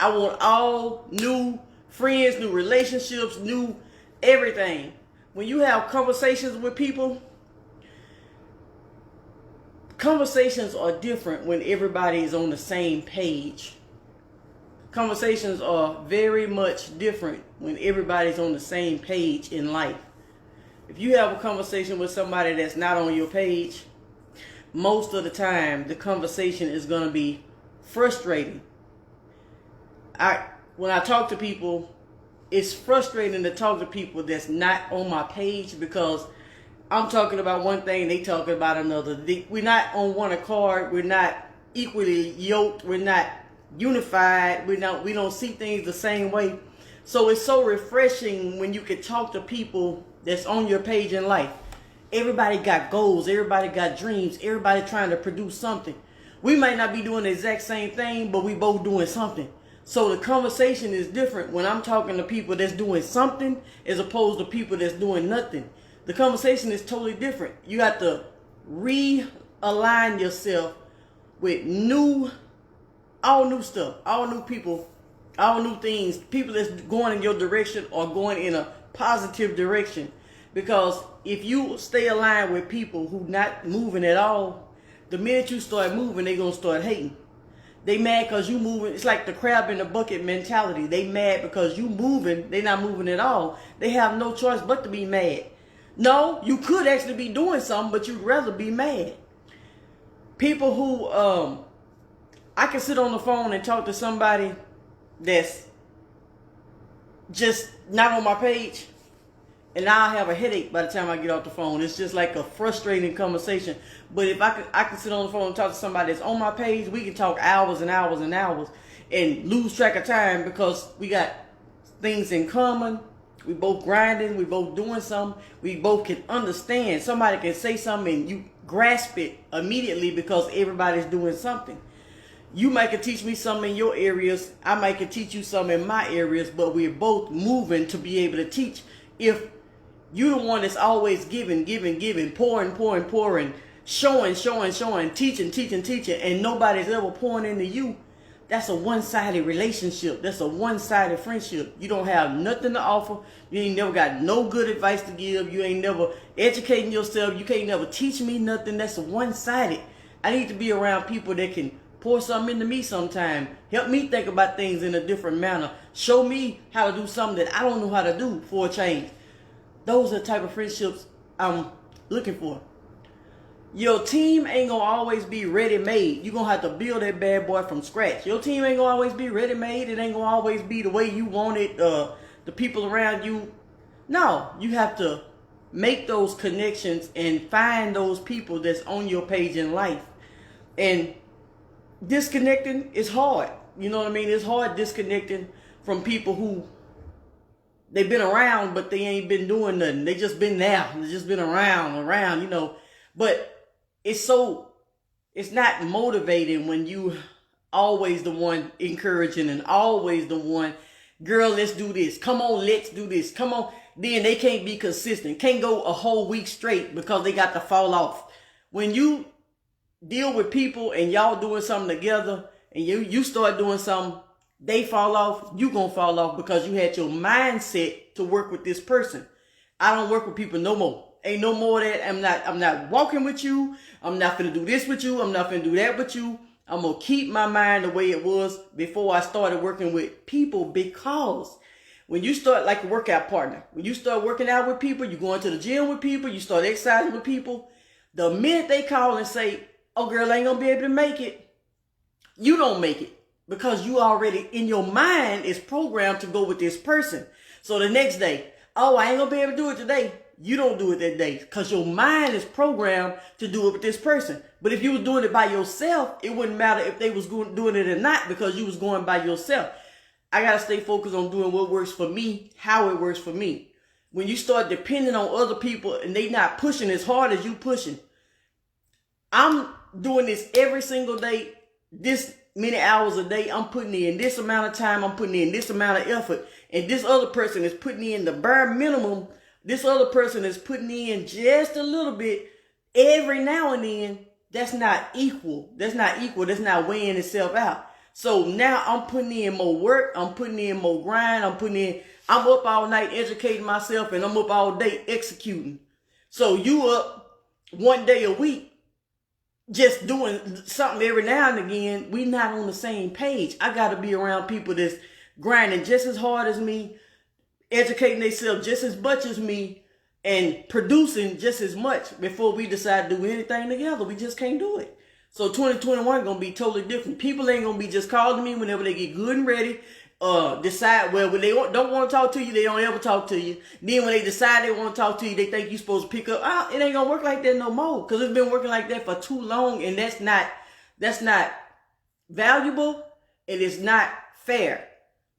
I want all new friends, new relationships, new everything. When you have conversations with people, conversations are different when everybody is on the same page. Conversations are very much different when everybody's on the same page in life. If you have a conversation with somebody that's not on your page, most of the time the conversation is going to be frustrating. When I talk to people, it's frustrating to talk to people that's not on my page, because I'm talking about one thing, they talking about another. We're not on one accord. We're not equally yoked. We're not unified. We don't see things the same way. So it's so refreshing when you can talk to people that's on your page in life. Everybody got goals. Everybody got dreams. Everybody trying to produce something. We might not be doing the exact same thing, but we both doing something. So the conversation is different when I'm talking to people that's doing something as opposed to people that's doing nothing. The conversation is totally different. You have to realign yourself with all new stuff, all new people, all new things, people that's going in your direction or going in a positive direction. Because if you stay aligned with people who not moving at all, the minute you start moving, they're going to start hating. They mad because you moving. It's like the crab in the bucket mentality. They mad because you moving. They not moving at all. They have no choice but to be mad. No, you could actually be doing something, but you'd rather be mad. People who, I can sit on the phone and talk to somebody that's just not on my page, and I'll have a headache by the time I get off the phone. It's just like a frustrating conversation. But if I can sit on the phone and talk to somebody that's on my page, we can talk hours and hours and hours and lose track of time because we got things in common. We both grinding. We both doing something. We both can understand. Somebody can say something and you grasp it immediately because everybody's doing something. You might can teach me something in your areas. I might can teach you something in my areas, but we're both moving to be able to teach. If you're the one that's always giving, pouring, showing, teaching, and nobody's ever pouring into you, that's a one-sided relationship. That's a one-sided friendship. You don't have nothing to offer. You ain't never got no good advice to give. You ain't never educating yourself. You can't never teach me nothing. That's a one-sided. I need to be around people that can pour something into me sometime. Help me think about things in a different manner. Show me how to do something that I don't know how to do for a change. Those are the type of friendships I'm looking for. Your team ain't gonna always be ready-made. You're gonna have to build that bad boy from scratch. Your team ain't gonna always be ready-made. It ain't gonna always be the way you want it. The people around you. No, you have to make those connections and find those people that's on your page in life. And disconnecting is hard. You know what I mean? It's hard disconnecting from people who they've been around, but they ain't been doing nothing. They just been there. They just been around, you know. But it's not motivating when you always the one encouraging and always the one, girl, let's do this. Come on, let's do this. Come on. Then they can't be consistent. Can't go a whole week straight because they got to fall off. When you deal with people and y'all doing something together and you start doing something, they fall off, you gonna fall off because you had your mindset to work with this person. I don't work with people no more. Ain't no more of that. I'm not walking with you. I'm not finna do this with you. I'm not finna do that with you. I'm gonna keep my mind the way it was before I started working with people, because when you start like a workout partner, when you start working out with people, you going to the gym with people, you start exercising with people, the minute they call and say, oh girl, I ain't gonna be able to make it, you don't make it. Because you already, in your mind, is programmed to go with this person. So the next day, oh, I ain't going to be able to do it today. You don't do it that day. Because your mind is programmed to do it with this person. But if you was doing it by yourself, it wouldn't matter if they was doing it or not, because you was going by yourself. I got to stay focused on doing what works for me, how it works for me. When you start depending on other people and they not pushing as hard as you pushing. I'm doing this every single day, this many hours a day. I'm putting in this amount of time. I'm putting in this amount of effort. And this other person is putting in the bare minimum. This other person is putting in just a little bit every now and then. That's not equal. That's not equal. That's not weighing itself out. So now I'm putting in more work. I'm putting in more grind. I'm up all night educating myself, and I'm up all day executing. So you up one day a week just doing something every now and again. We not on the same page. I got to be around people that's grinding just as hard as me, educating themselves just as much as me, and producing just as much before we decide to do anything together. We just can't do it. So 2021 gonna be totally different. People ain't gonna be just calling me whenever they get good and ready. Decide, well, when they don't want to talk to you, they don't ever talk to you. Then when they decide they want to talk to you, they think you're supposed to pick up. It ain't gonna work like that no more, because it's been working like that for too long, and that's not valuable, and it's not fair.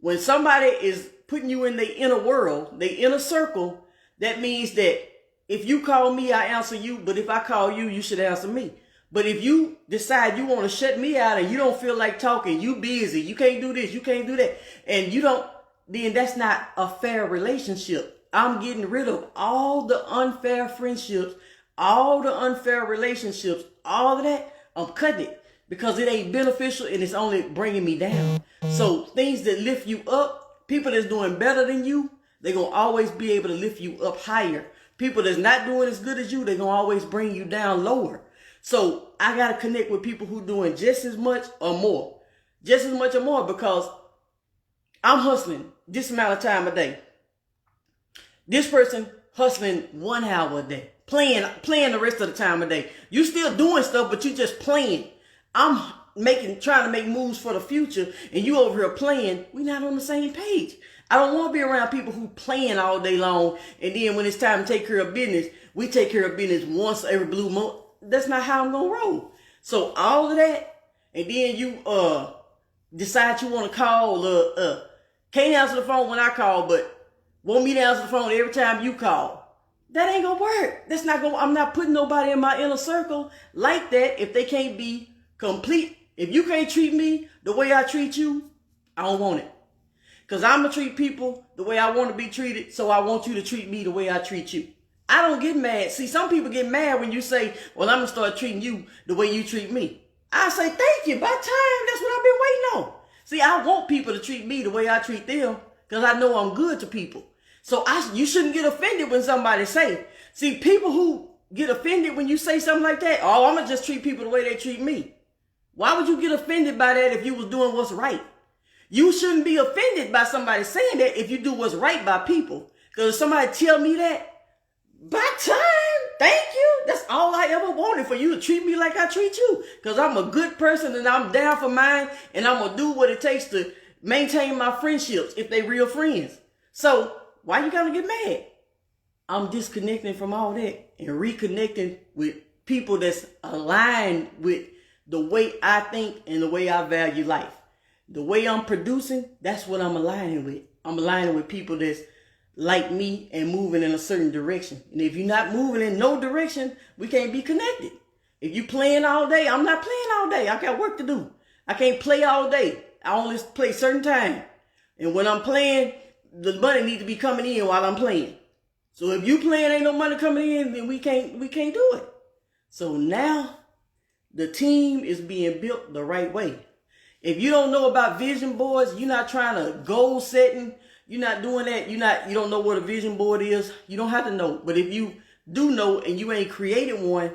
When somebody is putting you in their inner world, their inner circle, that means that if you call me, I answer you, but if I call you, you should answer me. But if you decide you want to shut me out and you don't feel like talking, you busy, you can't do this, you can't do that, and you don't, then that's not a fair relationship. I'm getting rid of all the unfair friendships, all the unfair relationships, all of that. I'm cutting it because it ain't beneficial and it's only bringing me down. So things that lift you up, people that's doing better than you, they're going to always be able to lift you up higher. People that's not doing as good as you, they're going to always bring you down lower. So I got to connect with people who doing just as much or more. Just as much or more, because I'm hustling this amount of time a day. This person hustling 1 hour a day. Playing the rest of the time a day. You still doing stuff, but you just playing. I'm trying to make moves for the future, and you over here playing. We not on the same page. I don't want to be around people who playing all day long, and then when it's time to take care of business, we take care of business once every blue month. That's not how I'm gonna roll. So all of that, and then you decide you want to call, can't answer the phone when I call, but want me to answer the phone every time you call. That ain't gonna work. That's not gonna. I'm not putting nobody in my inner circle like that if they can't be complete. If you can't treat me the way I treat you, I don't want it. Because I'm gonna treat people the way I want to be treated, so I want you to treat me the way I treat you. I don't get mad. See, some people get mad when you say, well, I'm going to start treating you the way you treat me. I say, thank you. By time, that's what I've been waiting on. See, I want people to treat me the way I treat them, because I know I'm good to people. So you shouldn't get offended when somebody say. See, people who get offended when you say something like that, oh, I'm going to just treat people the way they treat me. Why would you get offended by that if you was doing what's right? You shouldn't be offended by somebody saying that if you do what's right by people. Because if somebody tell me that, by time, thank you. That's all I ever wanted, for you to treat me like I treat you. Because I'm a good person and I'm down for mine, and I'm going to do what it takes to maintain my friendships if they real friends. So why you got to get mad? I'm disconnecting from all that and reconnecting with people that's aligned with the way I think and the way I value life. The way I'm producing, that's what I'm aligning with. I'm aligning with people that's like me and moving in a certain direction. And if you're not moving in no direction, we can't be connected. If you playing all day, I'm not playing all day. I got work to do. I can't play all day. I only play certain time. And when I'm playing, the money needs to be coming in while I'm playing. So if you playing ain't no money coming in, then we can't do it. So now the team is being built the right way. If you don't know about vision boards, you're not trying to goal setting, you're not doing that, you don't know what a vision board is, you don't have to know. But if you do know and you ain't created one,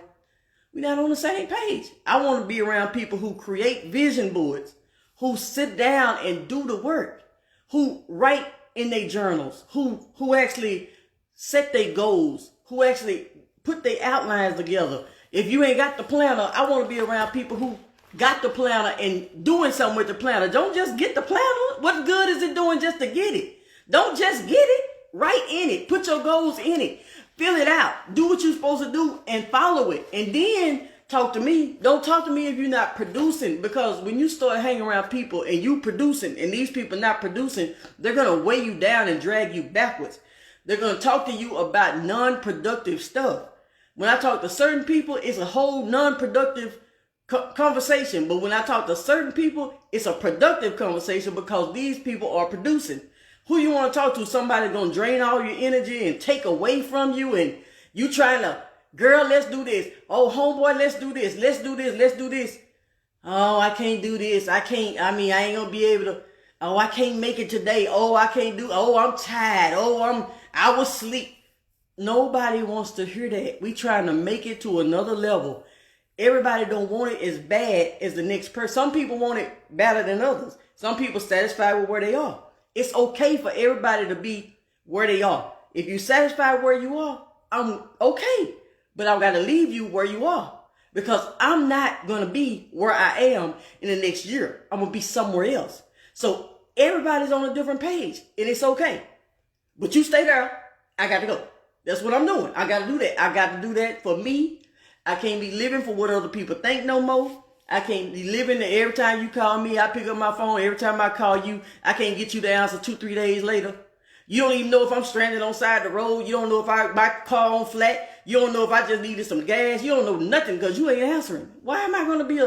we're not on the same page. I want to be around people who create vision boards, who sit down and do the work, who write in their journals, who actually set their goals, who actually put their outlines together. If you ain't got the planner, I want to be around people who got the planner and doing something with the planner. Don't just get the planner. What good is it doing just to get it? Don't just get it. Write in it. Put your goals in it. Fill it out. Do what you're supposed to do and follow it. And then talk to me. Don't talk to me if you're not producing, because when you start hanging around people and you producing and these people not producing, they're going to weigh you down and drag you backwards. They're going to talk to you about non-productive stuff. When I talk to certain people, it's a whole non-productive conversation. But when I talk to certain people, it's a productive conversation because these people are producing. Who you want to talk to? Somebody going to drain all your energy and take away from you, and you trying to, girl, let's do this. Oh, homeboy, let's do this. Let's do this. Let's do this. Oh, I can't do this. I can't, I mean, I ain't gonna be able to, oh, I can't make it today. Oh, I can't do, oh, I'm tired. Oh, I was asleep. Nobody wants to hear that. We trying to make it to another level. Everybody don't want it as bad as the next person. Some people want it better than others. Some people satisfied with where they are. It's okay for everybody to be where they are. If you're satisfied where you are, I'm okay. But I've got to leave you where you are. Because I'm not going to be where I am in the next year. I'm going to be somewhere else. So everybody's on a different page. And it's okay. But you stay there. I got to go. That's what I'm doing. I got to do that. I got to do that for me. I can't be living for what other people think no more. I can't be living every time you call me, I pick up my phone. Every time I call you, I can't get you the answer 2-3 days later. You don't even know if I'm stranded on the side of the road. You don't know if my car on flat. You don't know if I just needed some gas. You don't know nothing because you ain't answering. Why am I going to be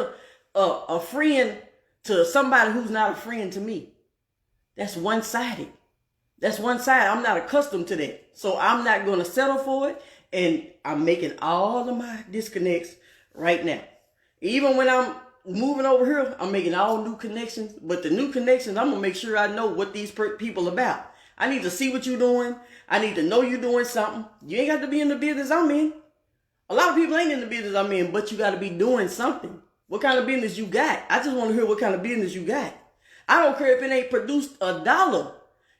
a friend to somebody who's not a friend to me? That's one-sided. That's one side. I'm not accustomed to that. So I'm not going to settle for it. And I'm making all of my disconnects right now. Even when I'm moving over here, I'm making all new connections. But the new connections, I'm going to make sure I know what these people are about. I need to see what you're doing. I need to know you're doing something. You ain't got to be in the business I'm in. A lot of people ain't in the business I'm in, but you got to be doing something. What kind of business you got? I just want to hear what kind of business you got. I don't care if it ain't produced $1.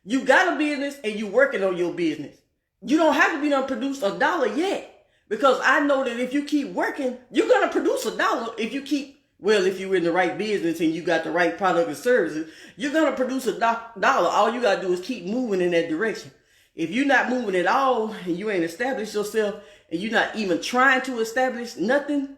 You got a business and you working on your business. You don't have to be done produce $1 yet. Because I know that if you keep working, you're going to produce $1 if you keep, well, if you're in the right business and you got the right product and services, you're going to produce $1. All you got to do is keep moving in that direction. If you're not moving at all and you ain't established yourself and you're not even trying to establish nothing,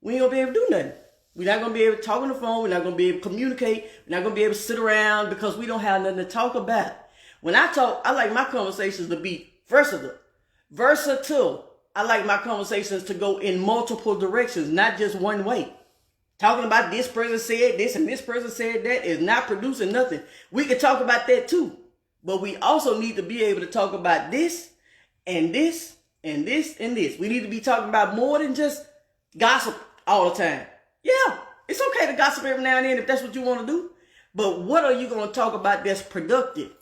we ain't going to be able to do nothing. We're not going to be able to talk on the phone. We're not going to be able to communicate. We're not going to be able to sit around because we don't have nothing to talk about. When I talk, I like my conversations to be versatile. I like my conversations to go in multiple directions, not just one way. Talking about this person said this and this person said that is not producing nothing. We can talk about that too. But we also need to be able to talk about this and this and this and this. We need to be talking about more than just gossip all the time. Yeah, it's okay to gossip every now and then if that's what you want to do. But what are you going to talk about that's productive?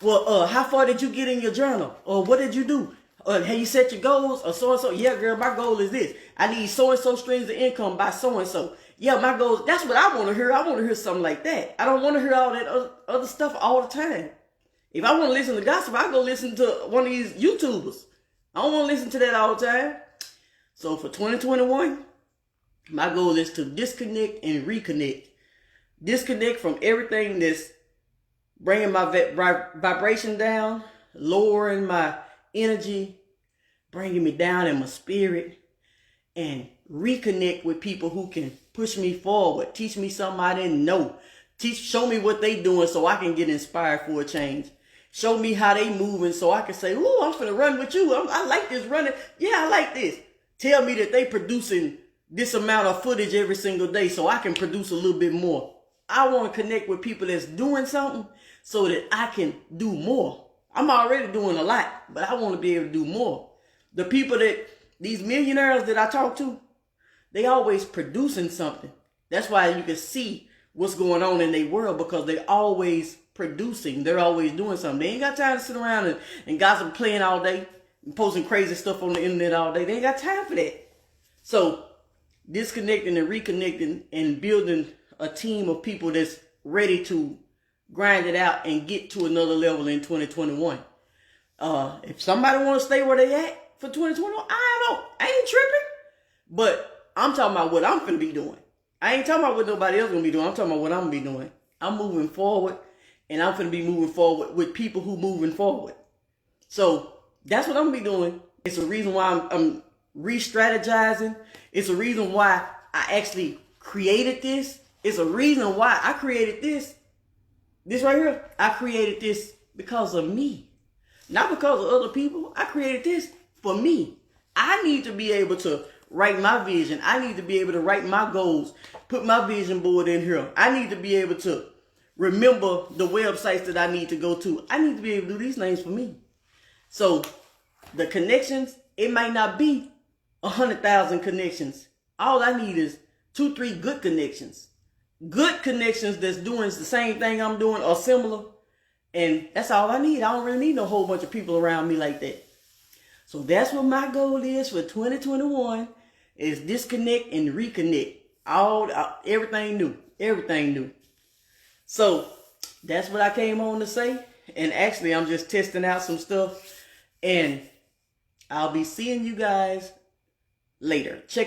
Well, how far did you get in your journal? Or what did you do? Have you set your goals? Or so-and-so? Yeah, girl, my goal is this. I need so-and-so streams of income by so-and-so. Yeah, my goals, that's what I want to hear. I want to hear something like that. I don't want to hear all that other stuff all the time. If I want to listen to gossip, I go listen to one of these YouTubers. I don't want to listen to that all the time. So for 2021, my goal is to disconnect and reconnect. Disconnect from everything that's bringing my vibration down, lowering my energy, bringing me down in my spirit, and reconnect with people who can push me forward, teach me something I didn't know, show me what they doing so I can get inspired for a change. Show me how they moving so I can say, ooh, I'm finna run with you. I like this running. Yeah, I like this. Tell me that they producing this amount of footage every single day so I can produce a little bit more. I want to connect with people that's doing something so that I can do more. I'm already doing a lot, but I want to be able to do more. The people these millionaires that I talk to, they always producing something. That's why you can see what's going on in their world because they're always producing. They're always doing something. They ain't got time to sit around and gossip playing all day and posting crazy stuff on the internet all day. They ain't got time for that. So disconnecting and reconnecting and building a team of people that's ready to grind it out and get to another level in 2021. If somebody want to stay where they at for 2021, I ain't tripping. But I'm talking about what I'm finna be doing. I ain't talking about what nobody else gonna be doing. I'm talking about what I'm gonna be doing. I'm moving forward, and I'm finna be moving forward with people who moving forward. So that's what I'm gonna be doing. It's a reason why I'm re-strategizing. It's a reason why I actually created this. It's a reason why I created this. This right here, I created this because of me. Not because of other people. I created this for me. I need to be able to write my vision. I need to be able to write my goals, put my vision board in here. I need to be able to remember the websites that I need to go to. I need to be able to do these things for me. So the connections, it might not be 100,000 connections. All I need is 2, 3 good connections. Good connections that's doing the same thing I'm doing or similar. And that's all I need. I don't really need no whole bunch of people around me like that. So that's what my goal is for 2021, is disconnect and reconnect. Everything new. Everything new. So that's what I came on to say. And actually, I'm just testing out some stuff. And I'll be seeing you guys later. Check